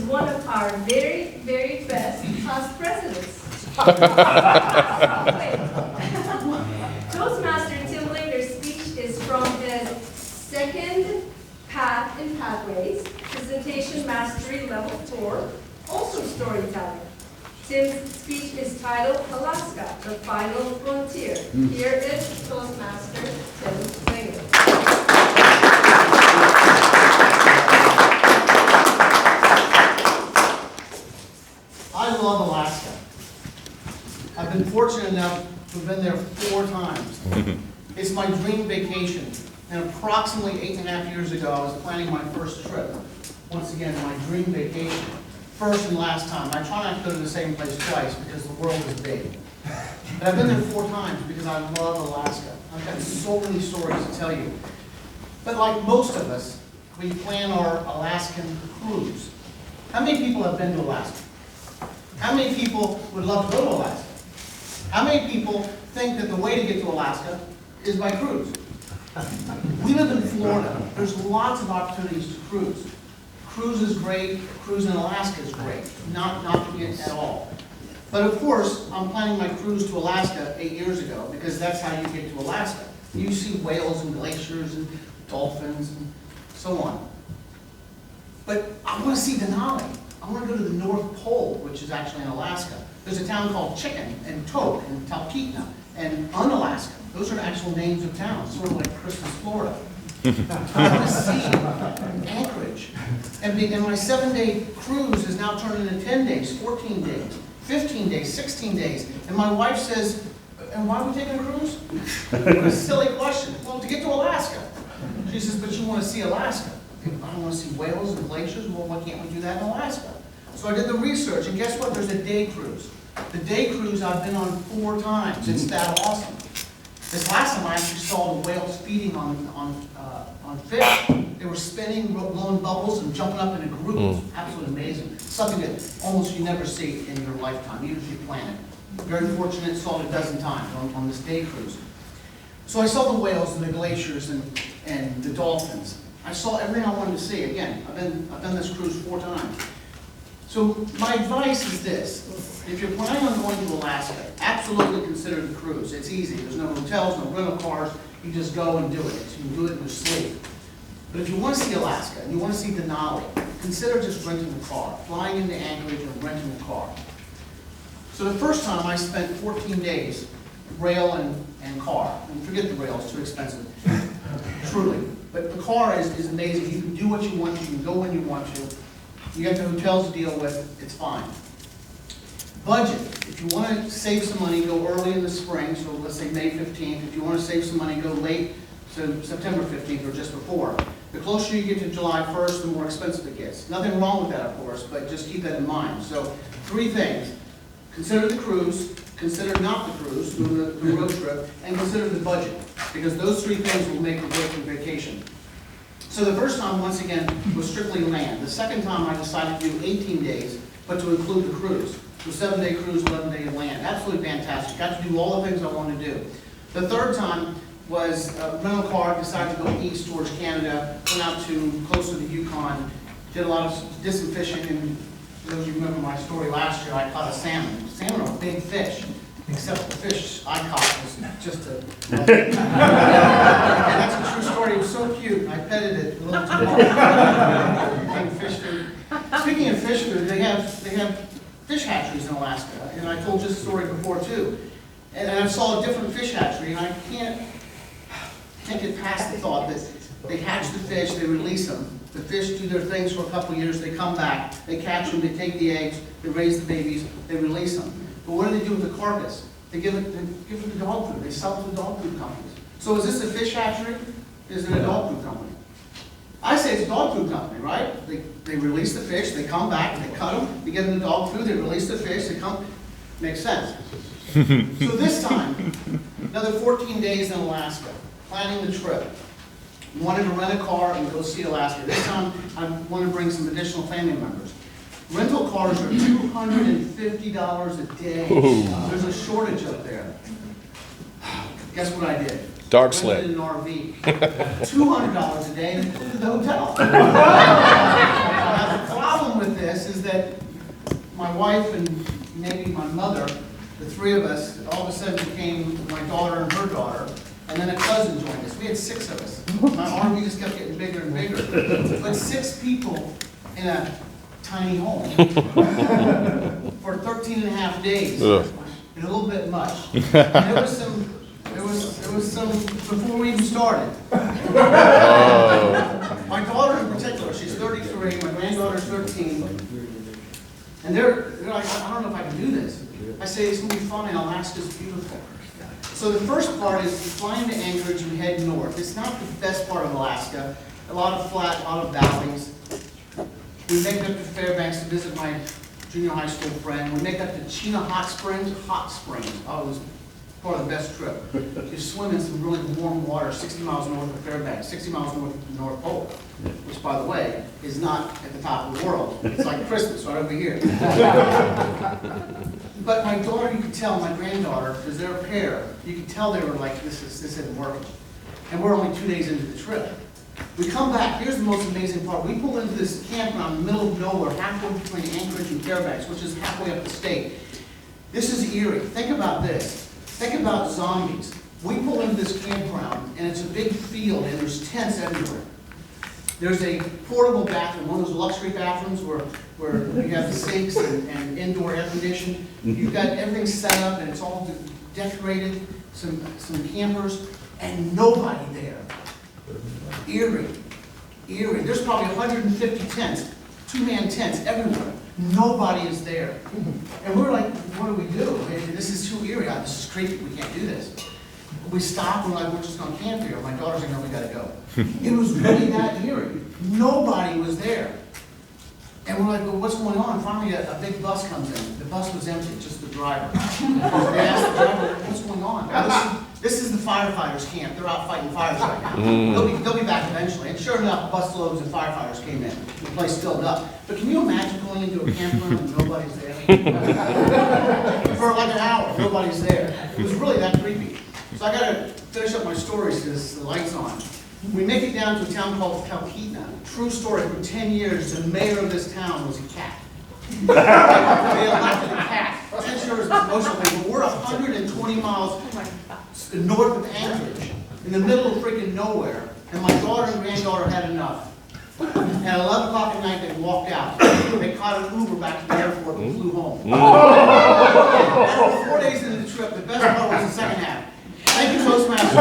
one of our very, very best past presidents. Toastmaster Tim Linger's speech is from his second Path in Pathways, Presentation Mastery Level 4, also storytelling. Tim's speech is titled Alaska, the Final Frontier. Here is Toastmaster Tim Linger. I love Alaska. I've been fortunate enough to have been there 4 times. It's my dream vacation. And approximately 8.5 years ago, I was planning my first trip. Once again, my dream vacation. First and last time. I try not to go to the same place twice because the world is big. But I've been there 4 times because I love Alaska. I've got so many stories to tell you. But like most of us, we plan our Alaskan cruise. How many people have been to Alaska? How many people would love to go to Alaska? How many people think that the way to get to Alaska is by cruise? We live in Florida. There's lots of opportunities to cruise. Cruise is great. Cruise in Alaska is great. Not it at all. But of course, I'm planning my cruise to Alaska 8 years ago because that's how you get to Alaska. You see whales and glaciers and dolphins and so on. But I want to see Denali. I want to go to the North Pole, which is actually in Alaska. There's a town called Chicken and Tok and Talkeetna and Unalaska. Those are actual names of towns, sort of like Christmas, Florida. I want to see Anchorage. And my 7-day cruise is now turned into 10 days, 14 days, 15 days, 16 days. And my wife says, and why are we taking a cruise? What a silly question. Well, to get to Alaska. She says, but you want to see Alaska. I don't want to see whales and glaciers. Well, why can't we do that in Alaska? So I did the research, and guess what? There's a day cruise. The day cruise I've been on 4 times. It's that awesome. This last time I actually saw the whales feeding on fish. They were spinning, blowing bubbles, and jumping up in a group. It was absolutely amazing. Something that almost you never see in your lifetime, even if you plan it. Very fortunate, saw it a dozen times on this day cruise. So I saw the whales and the glaciers and the dolphins. I saw everything I wanted to see. Again, I've done this cruise 4 times. So my advice is this. If you're planning on going to Alaska, absolutely consider the cruise. It's easy. There's no hotels, no rental cars. You just go and do it. You can do it in your sleep. But if you want to see Alaska and you want to see Denali, consider just renting a car, flying into Anchorage and renting a car. So the first time I spent 14 days, rail and car. And forget the rail, it's too expensive. Truly. But the car is amazing. You can do what you want to. You can go when you want to. You get the hotels to deal with. It's fine. Budget. If you want to save some money, go early in the spring. So let's say May 15th. If you want to save some money, go late, so September 15th or just before. The closer you get to July 1st, the more expensive it gets. Nothing wrong with that, of course, but just keep that in mind. So 3 things. Consider the cruise. Consider not the cruise, the road trip, and consider the budget, because those 3 things will make or break your vacation. So the first time, once again, was strictly land. The second time, I decided to do 18 days, but to include the cruise. So 7-day cruise, 11-day land. Absolutely fantastic. Got to do all the things I wanted to do. The third time was a rental car, decided to go east towards Canada, went out to close to the Yukon, did some fishing, and for those of you who remember my story last year, I caught a salmon. Salmon are big fish, except the fish I caught was just a... and that's a true story. It was so cute. I petted it a little too long. Became fish food. Speaking of fish food, they have fish hatcheries in Alaska, and I told this story before too. And I saw a different fish hatchery, and I can't get past the thought that they hatch the fish, they release them. The fish do their things for a couple of years, they come back, they catch them, they take the eggs, they raise the babies, they release them. But what do they do with the carcass? They give it to dog food. They sell it to dog food companies. So is this a fish hatchery? Is it a dog food company? I say it's a dog food company, right? They release the fish, they come back, they cut them, they give them the dog food, they release the fish, they come. Makes sense. So this time, another 14 days in Alaska, planning the trip. Wanted to rent a car and go see Alaska. This time, I want to bring some additional family members. Rental cars are $250 a day. There's a shortage up there. Guess what I did? Dog sled. Rented an RV. $200 a day and included the hotel. Now, the problem with this this is that my wife and maybe my mother, the three of us, all of a sudden became my daughter and her daughter, and then a cousin joined us. We had 6 of us. My army just kept getting bigger and bigger. But 6 people in a tiny home for 13 and a half days. And a little bit much. And there was some, before we even started. My daughter in particular, she's 33, my granddaughter's 13. And they're like, I don't know if I can do this. I say, it's going to be fun, and Alaska's beautiful. So the first part is you fly into Anchorage and head north. It's not the best part of Alaska. A lot of flat, a lot of valleys. We make it up to Fairbanks to visit my junior high school friend. We make up to Chena Hot Springs. Oh, it was part of the best trip. You swim in some really warm water 60 miles north of Fairbanks, 60 miles north of the North Pole, which, by the way, is not at the top of the world. It's like Christmas right over here. But my daughter, you could tell, my granddaughter, because they're a pair, you could tell they were like, this isn't working. And we're only 2 days into the trip. We come back, here's the most amazing part. We pull into this campground in the middle of nowhere, halfway between Anchorage and Fairbanks, which is halfway up the state. This is eerie. Think about this. Think about zombies. We pull into this campground, and it's a big field, and there's tents everywhere. There's a portable bathroom, one of those luxury bathrooms where you have the sinks and indoor air conditioning. You've got everything set up, and it's all decorated, some campers, and nobody there. Eerie. There's probably 150 tents, 2-man tents everywhere. Nobody is there. And we're like, what do we do? This is too eerie. This is creepy. We can't do this. We stop and we're like, we're just going to camp here. My daughter's like, no, we got to go. It was really that eerie. Nobody was there. And we're like, well, what's going on? Finally, a big bus comes in. The bus was empty, just the driver. They asked the driver, what's going on? This is the firefighters' camp. They're out fighting fires right now. They'll be back eventually. And sure enough, busloads of firefighters came in. The place filled up. But can you imagine going into a campground and nobody's there? For like an hour, nobody's there. It was really that creepy. So I got to finish up my stories because the light's on. We make it down to a town called Talkeetna. True story, for 10 years, the mayor of this town was a cat. They elected a cat. I'm not sure it's an emotional thing, but we're 120 miles north of Anchorage, in the middle of freaking nowhere, and my daughter and granddaughter had enough. And at 11 o'clock at night, they walked out. They caught an Uber back to the airport and flew home. After 4 days into the trip, the best part was the second half. Thank you, Toastmasters.